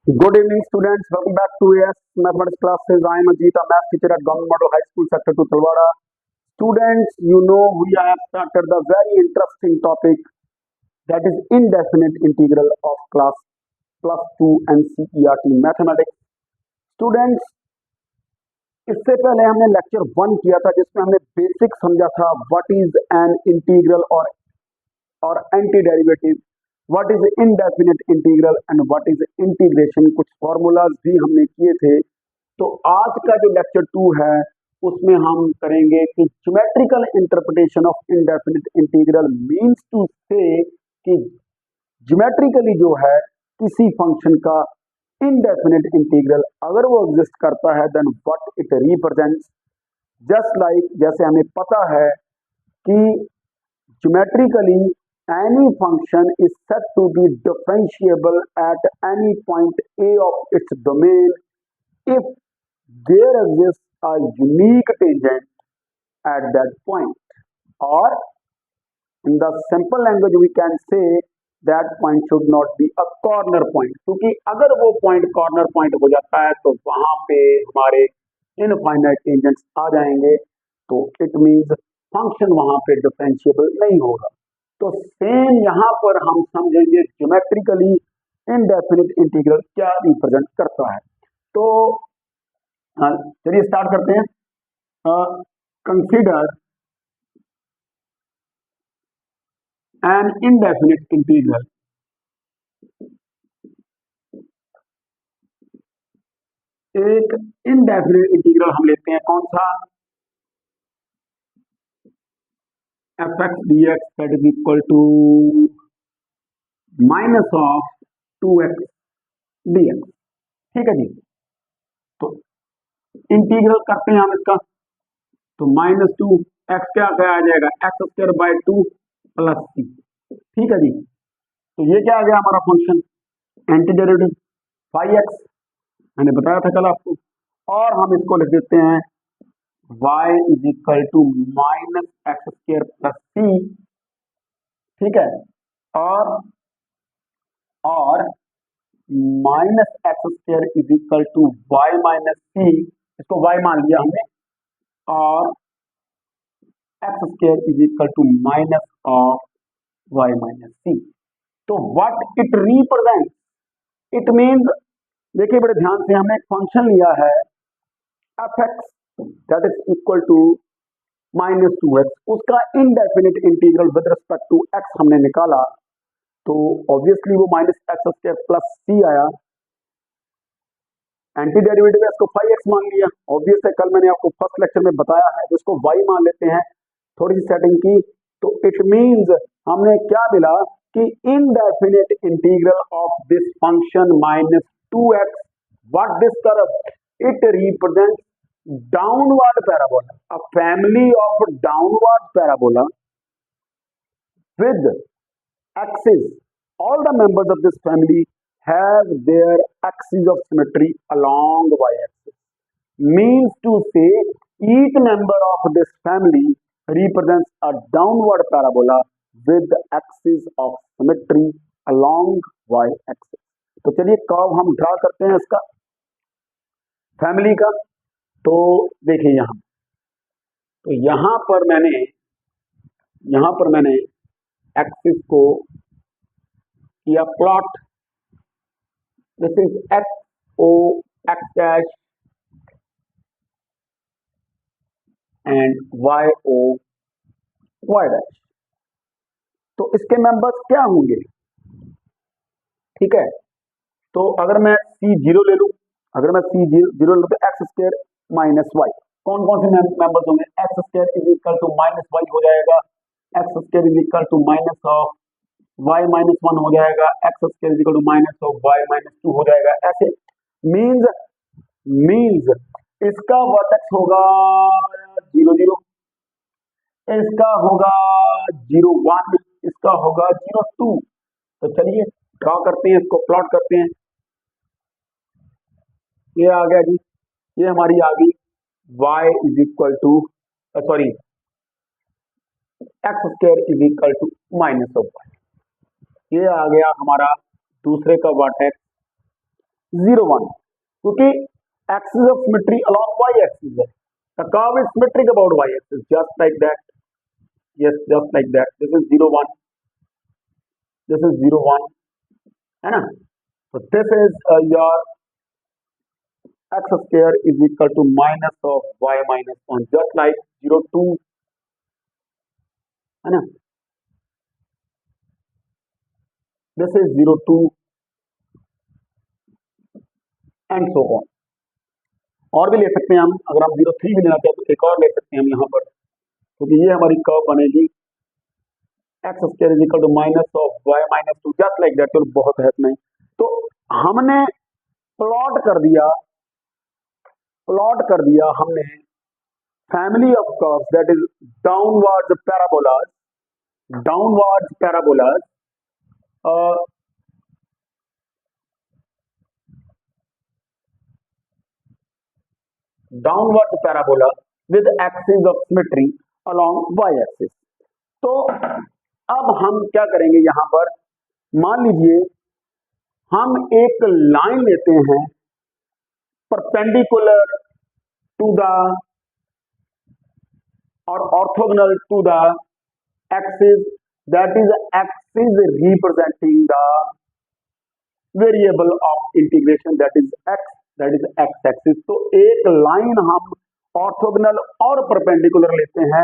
Good evening, students. Welcome back to AS Mathematics classes. I am Ajit, a math teacher at Government Model High School, Sector 2, Talwara. Students, we have started the very interesting topic that is indefinite integral of class plus 2 NCERT Mathematics. Students, इससे पहले हमने lecture 1 किया था जिसमें हमने basic समझा था what is an integral और anti derivative, what is indefinite integral and what is integration, कुछ फॉर्मूलाज भी हमने किए थे। तो आज का जो लेक्चर 2 है उसमें हम करेंगे कि geometrical interpretation of indefinite integral means to say कि ज्योमेट्रिकली जो है किसी फंक्शन का इनडेफिनिट इंटीग्रल अगर वो एग्जिस्ट करता है then what it represents. Just like जैसे हमें पता है कि geometrically any function is said to be differentiable at any point A of its domain if there exists a unique tangent at that point, or in the simple language we can say that point should not be a corner point, क्योंकि अगर वो point corner point हो जाता है तो वहां पे हमारे इनफाइनाइट टेंजेंट्स आ जाएंगे, तो इट मीन्स फंक्शन वहां पे डिफरेंशिएबल नहीं होगा। तो सेम यहां पर हम समझेंगे ज्योमेट्रिकली इनडेफिनिट इंटीग्रल क्या रिप्रेजेंट करता है। तो चलिए स्टार्ट करते हैं। Consider an indefinite integral. एक इनडेफिनिट इंटीग्रल हम लेते हैं, कौन सा? F X D X that is equal to minus of 2x dx। ठीक है जी। तो इंटीग्रल करते हैं हम इसका, तो -2 x क्या आ जाएगा, X square by 2 plus C. ठीक है जी। तो ये क्या आ गया हमारा function, anti derivative five x, मैंने बताया था कल आपको। और हम इसको लिख देते हैं y is equal to minus X square plus C. ठीक है। और minus X square is equal to Y minus C, इसको y मान लिया हमने, और X square is equal to minus of Y minus C. तो what it represent, it means, देखिए बड़े ध्यान से, हमने एक फंक्शन लिया है F X that is equal to -2x, उसका indefinite integral with respect to x हमने निकाला, तो ऑब्वियसली वो माइनस एक्स स्क्वायर प्लस सी आया। एंटी डेरिवेटिव है, इसको 5x मान लिया, ऑब्वियस है, कल मैंने आपको फर्स्ट लेक्चर में बताया है। जिसको y मान लेते हैं, थोड़ी सी सेटिंग की, तो इट मींस हमने क्या मिला कि indefinite integral of this function -2x, what this curve, it represents downward parabola, a family of downward parabola with axis, all the members of this family have their axis of symmetry along the y-axis, means to say each member of this family represents a downward parabola with the axis of symmetry along y-axis। तो चलिए curve हम draw करते हैं इसका family का। तो देखिए यहां, तो यहां पर मैंने एक्सिस को किया plot, this is X O X dash and Y O Y dash. तो इसके मेंबर्स क्या होंगे? ठीक है। तो अगर मैं C0 ले लूं, C0 लूं तो एक्स स्क्वायर माइनस वाई, कौन कौन से मेंबर्स होंगे? X square is equal to minus Y हो जाएगा, X square is equal to minus of Y minus 1 हो जाएगा, X square is equal to minus of Y minus 2 हो जाएगा। ऐसे मीन्स इसका वर्टेक्स होगा 0 0, इसका होगा 0 1, इसका होगा 0 2। तो चलिए ड्रॉ करते हैं, इसको प्लॉट करते हैं। ये आ गया जी, ये हमारी आ गई y is equal to sorry X square is equal to minus of Y. ये आ गया हमारा दूसरे का वर्टेक्स, 0 1, क्योंकि axis of symmetry along y axis है. The curve is symmetric about y axis, just like that. Yes, just like that. This is 0 1. This is 0 1, है ना. So this is your x square is equal to minus of y minus 1, just like 0 2, है ना. This is 0 2 and so on. और भी ले सकते हैं हम, अगर हम 0 3 भी लेना चाहते तो एक और ले सकते हैं हम यहाँ पर, क्योंकि ये हमारी कर्व बनेगी x square is equal to minus of y minus 2, just like that. तो बहुत है नहीं, तो हमने प्लॉट कर दिया हमने family of curves, that is downwards parabolas, downwards parabolas, downwards parabola with axis of symmetry along y axis. तो अब हम क्या करेंगे, यहां पर मान लीजिए हम एक लाइन लेते हैं परपेंडिकुलर टू द और orthogonal to the axis, that is axis representing the variable of integration, that is X axis. तो एक लाइन हम ऑर्थोगोनल और परपेंडिकुलर लेते हैं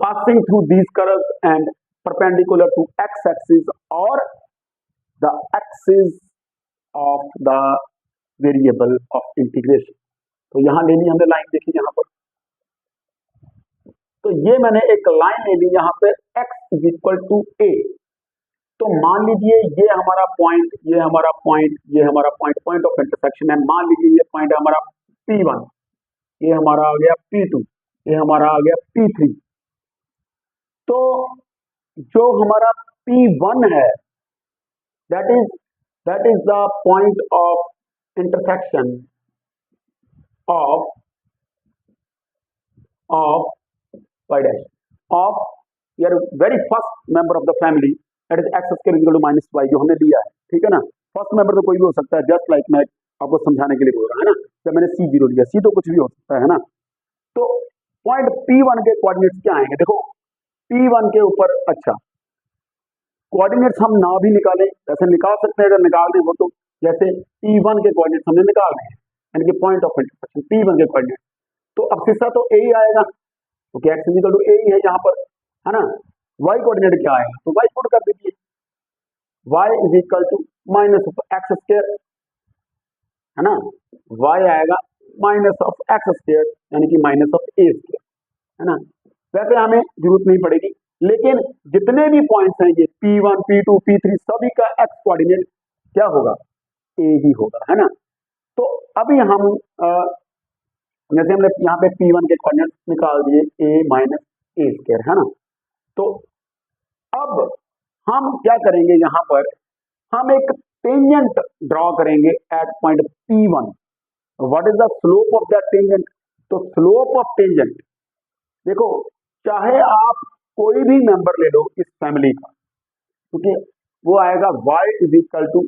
passing through these curves and perpendicular to x axis or the axis of the variable of integration. तो यहां ले ली हमने लाइन, देखी यहां पर, तो ये मैंने एक लाइन ले ली यहां पे x is equal to a. तो मान लीजिए ये हमारा पॉइंट, ये हमारा पॉइंट, ये हमारा पॉइंट, पॉइंट ऑफ इंटरसेक्शन है. मान लीजिए ये पॉइंट है हमारा P1, ये हमारा आ गया P2, ये हमारा आ गया P3. तो जो हमारा P1 है, that is the point of intersection of y dash of your very first member of the family, that is x square equal to minus y, जो हमने दिया है. ठीक है ना. फर्स्ट मेंबर तो कोई भी हो सकता है, जस्ट लाइक मैं आपको समझाने के लिए बोल रहा है ना. जब मैंने C0 लिया, C तो कुछ भी हो सकता है ना. तो पॉइंट P1 के कोऑर्डिनेट्स क्या आएंगे, देखो P1 के ऊपर, अच्छा कोऑर्डिनेट्स हम ना भी निकालें, ऐसे निकाल सकते हैं, अगर निकाल दें वो तो, जैसे P1 के कोऑर्डिनेट्स हमने निकाल रहे हैं, यानी कि पॉइंट ऑफ इंटरसेक्शन P1 के कोऑर्डिनेट, तो अब हिस्सा तो ए ही आएगा, क्योंकि x इक्वल टू ए ही है यहाँ पर, है ना. y कोऑर्डिनेट क्या आएगा, तो y पुट कर दीजिए, y is equal to minus of X square, है ना. y आएगा माइनस ऑफ एक्स स्क्वायर, यानी कि माइनस ऑफ ए स्क्वायर, है ना. वैसे हमें जरूरत नहीं पड़ेगी, लेकिन जितने भी पॉइंट्स हैं ये P1, P2, P3 सभी का x कोऑर्डिनेट क्या होगा, a ही होगा, है ना. तो अभी हम जैसे हमने यहाँ पे P1 के कोऑर्डिनेट निकाल दिए a माइनस ए स्क्वायर, है ना. तो अब हम क्या करेंगे, यहाँ पर हम एक टेंजेंट ड्रॉ करेंगे at point P1. What is the slope of that tangent, तो स्लोप ऑफ टेंजेंट, देखो चाहे आप कोई भी मेंबर ले लो इस फैमिली का, क्योंकि वो आएगा y is equal to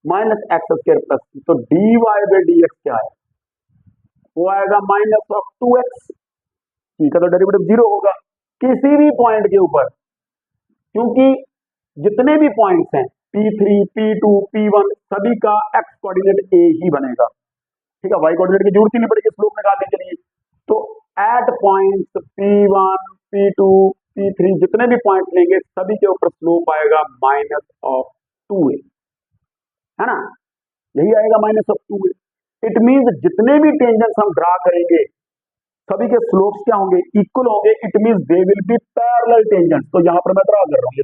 minus X square plus, तो dy बाई dx क्या है, वो आएगा माइनस ऑफ 2x. ठीक है, तो डेरिवेटिव 0 होगा किसी भी पॉइंट के ऊपर, क्योंकि जितने भी पॉइंट्स हैं P3, P2, P1 सभी का x कोऑर्डिनेट a ही बनेगा. ठीक है, y कोऑर्डिनेट की जरूरत ही नहीं पड़ेगी स्लोप निकालने के लिए. तो eight points P1, P2, P3 जितने भी पॉइंट लेंगे सभी के ऊपर स्लोप आएगा माइनस ऑफ 2a, है ना. यही आएगा minus of 2a. It means जितने भी टेंजेंट्स हम ड्रा करेंगे सभी के स्लोप्स क्या होंगे, इक्वल होंगे. It means they will be parallel tangents. तो यहां पर मैं ड्रा कर रहा हूं,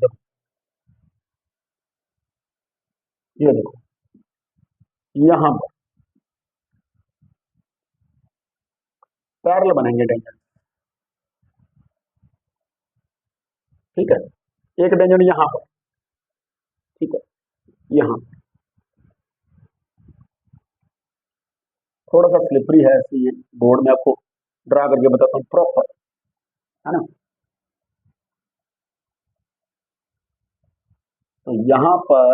ये देखो यहां पर पैरेलल बनेंगे टेंजेंट. ठीक है, एक टेंजेंट यहां पर, ठीक है, यहां थोड़ा सा स्लिपरी है, इसलिए बोर्ड में आपको ड्रा करके बताता हूं प्रॉपर, है ना. तो यहां पर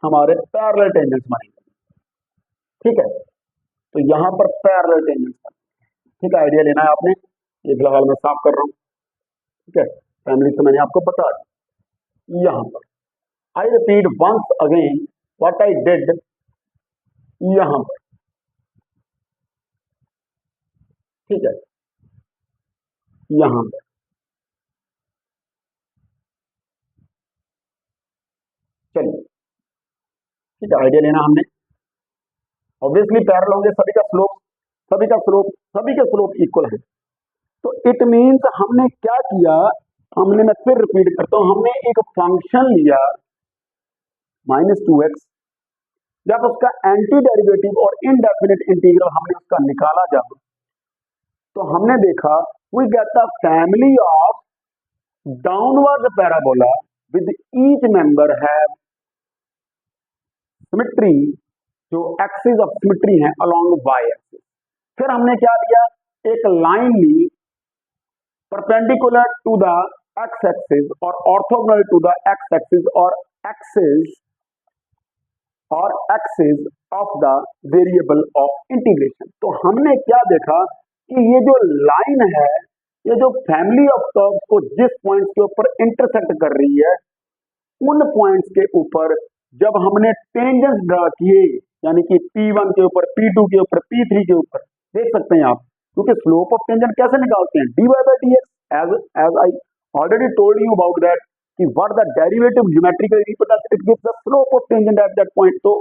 हमारे पैरेलल टेंजेंट्स बनेंगे। ठीक है, तो यहाँ पर पैरेलल टेंजेंट्स बनेंगे। ठीक है, आइडिया लेना है आपने, ये फिलहाल मैं साफ कर रहा हूँ। ठीक है, फैमिली तो मैंने आपको बता दी। यहाँ पर I repeat once again what I did, यहाँ पर। ठीक है, यहाँ पर चलिए, ठीक है, आइडिया लेना हमने। ऑब्वियसली पैरेलल होंगे, सभी का स्लोप इक्वल है। तो इट मीन्स हमने क्या किया, मैं फिर रिपीट करता हूं, हमने एक फंक्शन लिया -2x, जब उसका एंटी डेरिवेटिव और इनडेफिनिट इंटीग्रल हमने उसका निकाला, जब तो हमने देखा we get the family of downward parabola with each member have symmetry, जो एक्सिस ऑफ सिमेट्री है अलोंग वाई एक्सिस। फिर हमने क्या लिया, एक लाइन ली perpendicular to the X axis और orthogonal to the X axis और axis of the variable of integration. तो हमने क्या देखा कि ये जो लाइन है, ये जो फैमिली ऑफ कर्व्स को जिस पॉइंट्स के ऊपर इंटरसेक्ट कर रही है, उन पॉइंट्स के ऊपर जब हमने टेंजेंट्स ड्रा किए, यानी कि P1 के ऊपर, P2 के ऊपर, P3 के ऊपर, देख सकते हैं आप, क्योंकि स्लोप ऑफ टेंजेंट कैसे निकालते हैं, dy by dx, as I already told you about that, कि what the derivative geometrically represents, it gives the slope of tangent at that point। तो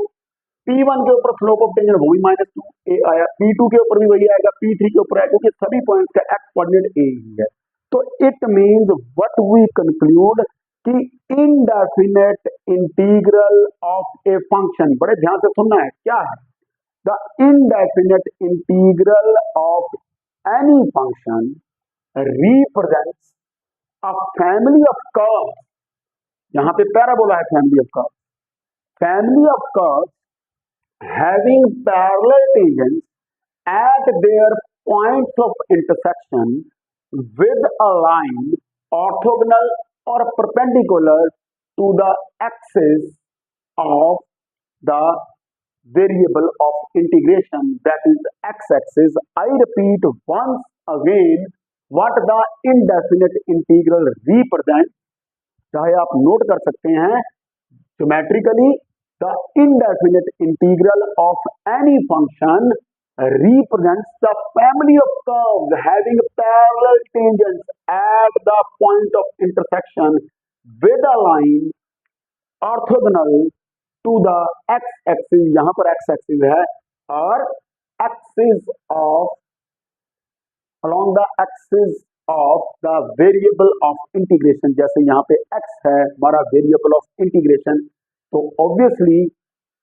P1 के ऊपर स्लोप ऑफ टेंजेंट वही -2a आया, P2 के ऊपर भी वही आएगा, P3 के ऊपर आएगा, क्योंकि सभी पॉइंट्स का x कोऑर्डिनेट a ही है। तो it means what we conclude कि indefinite integral of a function, बड़े ध्यान से सुनना है, क्या है, the indefinite integral of any function represents a family of curves. यहां पे पैराबोला है, family of curves having parallel tangents at their points of intersection with a line orthogonal or perpendicular to the axis of the variable of integration, that is x-axis। I repeat once again what the indefinite integral represents, चाहे आप note कर सकते हैं geometrically, the indefinite integral of any function represents the family of curves having parallel tangents at the point of intersection with a line orthogonal to the x-axis, यहां पर x-axis है, और axis of along the axis of the variable of integration। जैसे यहाँ पे x है हमारा variable of integration, तो ऑब्वियसली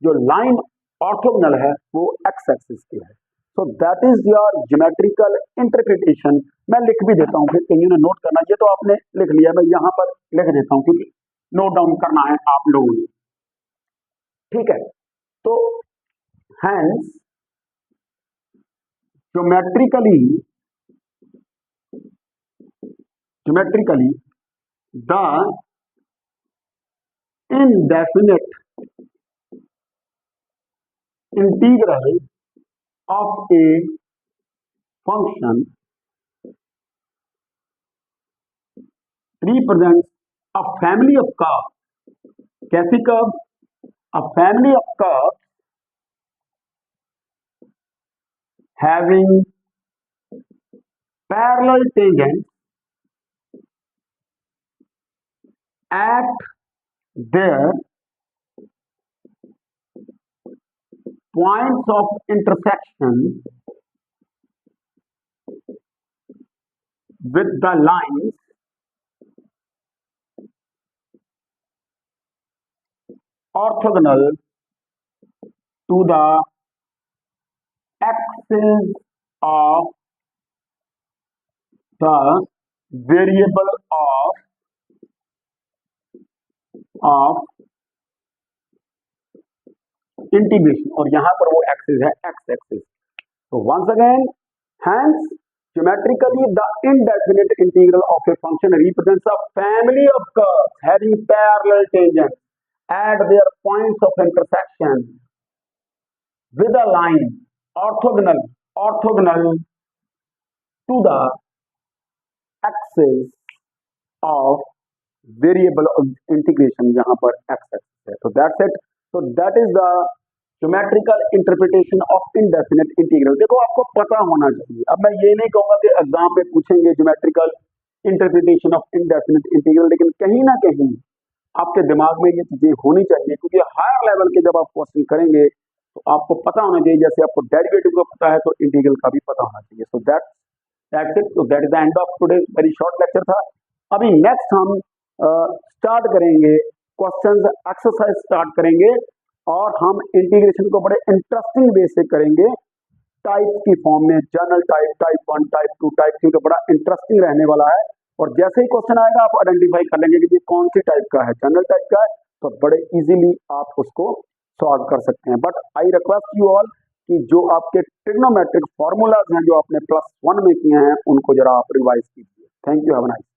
जो लाइन ऑर्थोगोनल है वो एक्स एक्सिस की है। So that is your geometrical interpretation. मैं लिख भी देता हूं, फिर कहीं ने नोट करना, ये तो आपने लिख लिया, मैं यहां पर लिख देता हूं क्योंकि नोट डाउन करना है आप लोगों ने। ठीक है, तो hence geometrically the indefinite integral of a function represents a family of curves। कैसी curve? A family of curves having parallel tangents at their points of intersection with the lines orthogonal to the axis of the variable of integration, और यहां पर वो axis है X axis. तो once again, hence geometrically the indefinite integral of a function represents a family of curves having parallel tangents at their points of intersection with a line orthogonal to the axis of variable integration, यहाँ पर x axis है। तो that's it. तो that is the geometrical interpretation of indefinite integral. देखो आपको पता होना चाहिए। अब मैं ये नहीं कहूंगा कि एग्जाम में पूछेंगे geometrical interpretation of indefinite integral, लेकिन कहीं ना कहीं आपके दिमाग में ये चीजें होनी चाहिए, क्योंकि हायर लेवल के जब आप क्वेश्चन करेंगे तो आपको पता होना चाहिए। जैसे आपको डेरिवेटिव का पता है तो इंटीग्रल का भी पता होना चाहिए। So that's it. तो that is the end of today, very short lecture था। अभी नेक्स्ट हम स्टार्ट करेंगे क्वेश्चंस, एक्सरसाइज स्टार्ट करेंगे, और हम इंटीग्रेशन को बड़े इंटरेस्टिंग वे से करेंगे, टाइप की फॉर्म में, general type, type 1, type 2, type 3 का बड़ा इंटरेस्टिंग रहने वाला है। और जैसे ही क्वेश्चन आएगा आप आइडेंटिफाई कर लेंगे कि ये कौन सी टाइप का है, जनरल टाइप का है, तो बड़े इजीली आप उसको सॉल्व कर सकते हैं। But I request you all कि जो आपके ट्रिग्नोमेट्रिक फॉर्मूलाज हैं जो आपने +1 में किए हैं उनको जरा आप रिवाइज कीजिए। Thank you, have a nice.